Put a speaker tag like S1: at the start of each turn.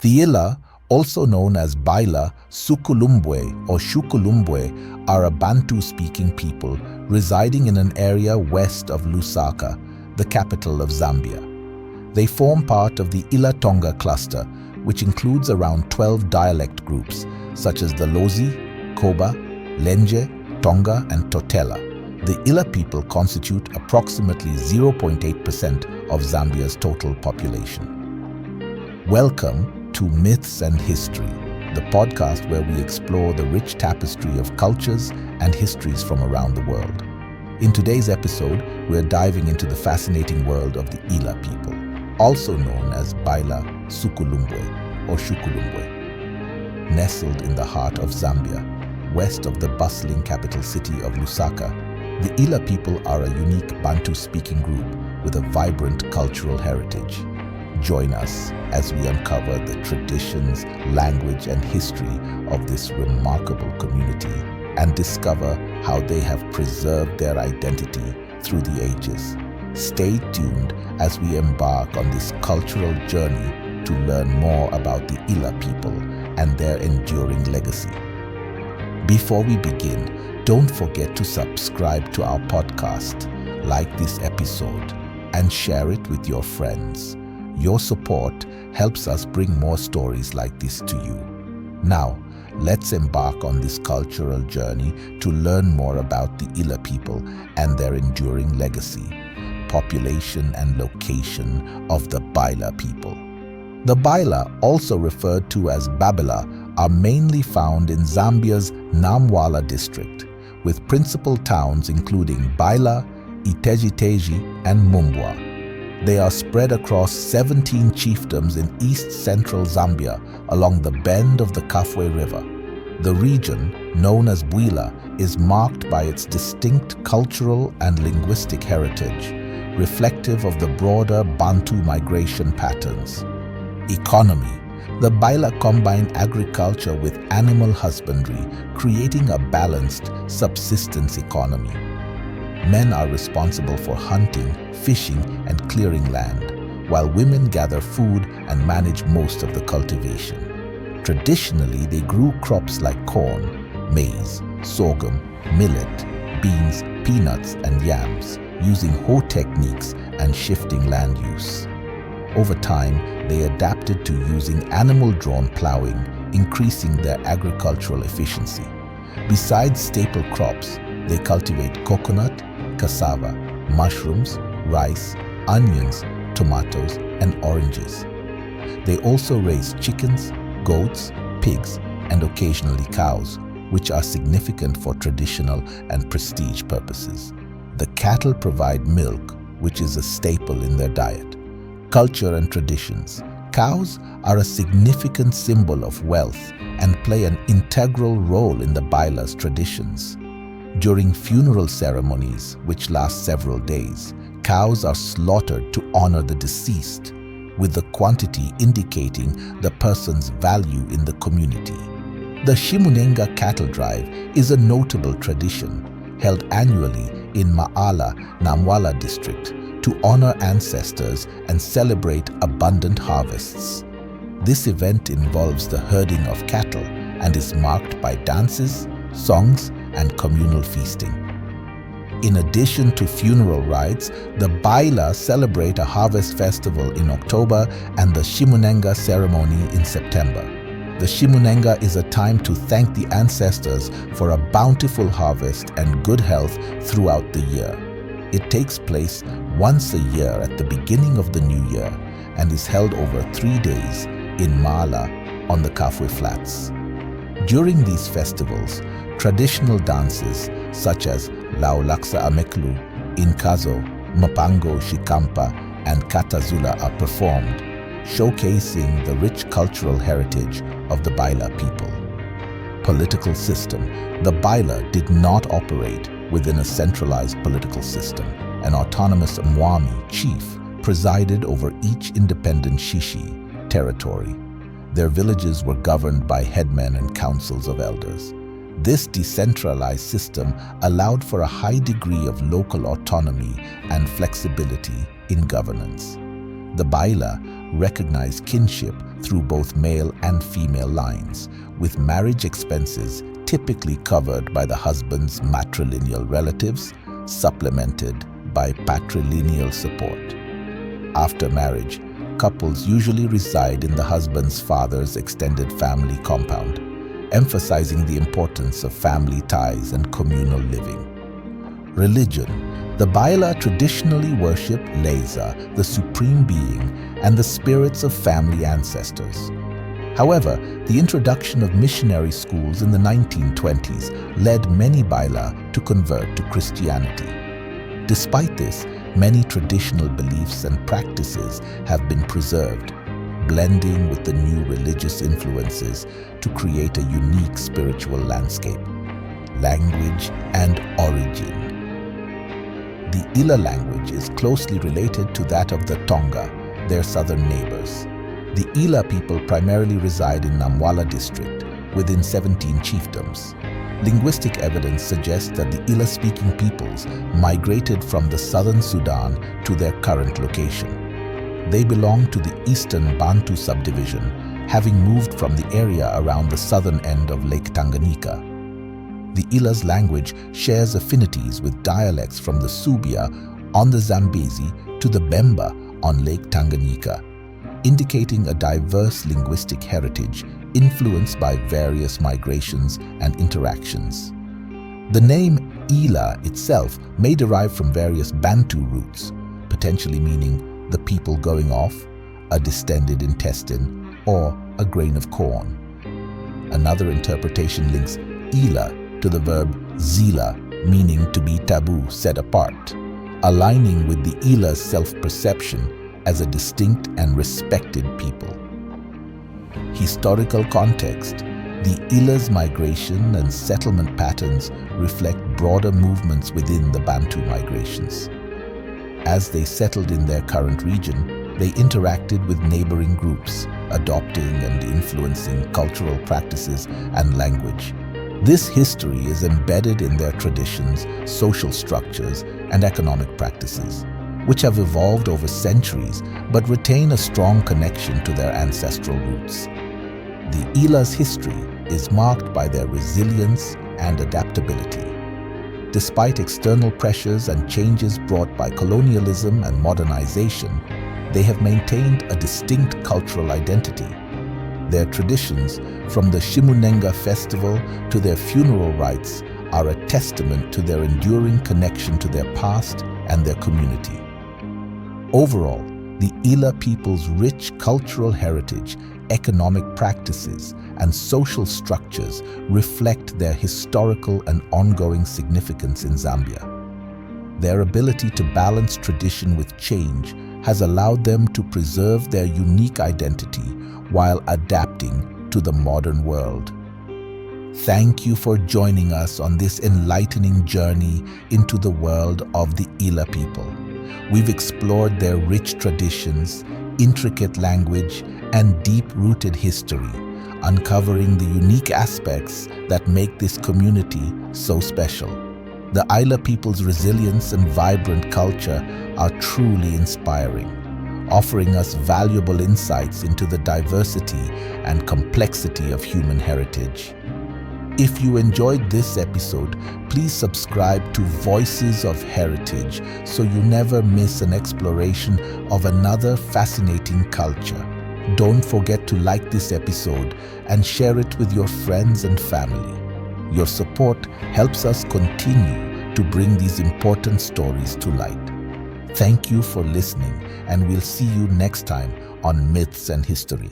S1: The Ila, also known as Baila, Sukulumbwe or Shukulumbwe, are a Bantu-speaking people residing in an area west of Lusaka, the capital of Zambia. They form part of the Ila Tonga cluster, which includes around 12 dialect groups, such as the Lozi, Koba, Lenje, Tonga, and Totela. The Ila people constitute approximately 0.8% of Zambia's total population. Welcome to Myths and History, the podcast where we explore the rich tapestry of cultures and histories from around the world. In today's episode, we're diving into the fascinating world of the Ila people, also known as Baila, Sukulumbwe or Shukulumbwe. Nestled in the heart of Zambia, west of the bustling capital city of Lusaka, the Ila people are a unique Bantu-speaking group with a vibrant cultural heritage. Join us as we uncover the traditions, language, and history of this remarkable community and discover how they have preserved their identity through the ages. Stay tuned as we embark on this cultural journey to learn more about the Ila people and their enduring legacy. Before we begin, don't forget to subscribe to our podcast, like this episode, and share it with your friends. Your support helps us bring more stories like this to you. Now, let's embark on this cultural journey to learn more about the Ila people and their enduring legacy, population and location of the Baila people. The Baila, also referred to as Babila, are mainly found in Zambia's Namwala district, with principal towns including Baila, Itezhi-Tezhi, and Mumbwa. They are spread across 17 chiefdoms in east-central Zambia along the bend of the Kafue River. The region, known as Bwila, is marked by its distinct cultural and linguistic heritage, reflective of the broader Bantu migration patterns. Economy. The Baila combine agriculture with animal husbandry, creating a balanced subsistence economy. Men are responsible for hunting, fishing, and clearing land, while women gather food and manage most of the cultivation. Traditionally, they grew crops like corn, maize, sorghum, millet, beans, peanuts, and yams, using hoe techniques and shifting land use. Over time, they adapted to using animal-drawn plowing, increasing their agricultural efficiency. Besides staple crops, they cultivate coconut, cassava, mushrooms, rice, onions, tomatoes, and oranges. They also raise chickens, goats, pigs, and occasionally cows, which are significant for traditional and prestige purposes. The cattle provide milk, which is a staple in their diet. Culture and traditions. Cows are a significant symbol of wealth and play an integral role in the Baila's traditions. During funeral ceremonies, which last several days, cows are slaughtered to honor the deceased, with the quantity indicating the person's value in the community. The Shimunenga cattle drive is a notable tradition held annually in Maala, Namwala district to honor ancestors and celebrate abundant harvests. This event involves the herding of cattle and is marked by dances, songs, and communal feasting. In addition to funeral rites, the Baila celebrate a harvest festival in October and the Shimunenga ceremony in September. The Shimunenga is a time to thank the ancestors for a bountiful harvest and good health throughout the year. It takes place once a year at the beginning of the new year and is held over 3 days in Mala on the Kafue Flats. During these festivals, traditional dances such as Laulaksa Ameklu, Inkazo, Mapango Shikampa, and Katazula are performed, showcasing the rich cultural heritage of the Baila people. Political system. The Baila did not operate within a centralized political system. An autonomous Mwami chief presided over each independent Shishi territory. Their villages were governed by headmen and councils of elders. This decentralized system allowed for a high degree of local autonomy and flexibility in governance. The Baila recognize kinship through both male and female lines, with marriage expenses typically covered by the husband's matrilineal relatives, supplemented by patrilineal support. After marriage, couples usually reside in the husband's father's extended family compound, emphasizing the importance of family ties and communal living. Religion. The Baila traditionally worship Leza, the supreme being, and the spirits of family ancestors. However, the introduction of missionary schools in the 1920s led many Baila to convert to Christianity. Despite this, many traditional beliefs and practices have been preserved, blending with the new religious influences to create a unique spiritual landscape. Language and origin. The Ila language is closely related to that of the Tonga, their southern neighbors. The Ila people primarily reside in Namwala district, within 17 chiefdoms. Linguistic evidence suggests that the Ila-speaking peoples migrated from the southern Sudan to their current location. They belong to the Eastern Bantu subdivision, having moved from the area around the southern end of Lake Tanganyika. The Ila's language shares affinities with dialects from the Subia on the Zambezi to the Bemba on Lake Tanganyika, indicating a diverse linguistic heritage influenced by various migrations and interactions. The name Ila itself may derive from various Bantu roots, potentially meaning the people going off, a distended intestine, or a grain of corn. Another interpretation links Ila to the verb zila, meaning to be taboo, set apart, aligning with the Ila's self-perception as a distinct and respected people. Historical context. The Ila's migration and settlement patterns reflect broader movements within the Bantu migrations. As they settled in their current region, they interacted with neighboring groups, adopting and influencing cultural practices and language. This history is embedded in their traditions, social structures, and economic practices, which have evolved over centuries but retain a strong connection to their ancestral roots. The Ila's history is marked by their resilience and adaptability. Despite external pressures and changes brought by colonialism and modernization, they have maintained a distinct cultural identity. Their traditions, from the Shimunenga festival to their funeral rites, are a testament to their enduring connection to their past and their community. Overall, the Ila people's rich cultural heritage, economic practices, and social structures reflect their historical and ongoing significance in Zambia. Their ability to balance tradition with change has allowed them to preserve their unique identity while adapting to the modern world. Thank you for joining us on this enlightening journey into the world of the Ila people. We've explored their rich traditions, intricate language, and deep-rooted history, uncovering the unique aspects that make this community so special. The Ila people's resilience and vibrant culture are truly inspiring, offering us valuable insights into the diversity and complexity of human heritage. If you enjoyed this episode, please subscribe to Voices of Heritage so you never miss an exploration of another fascinating culture. Don't forget to like this episode and share it with your friends and family. Your support helps us continue to bring these important stories to light. Thank you for listening, and we'll see you next time on Myths and History.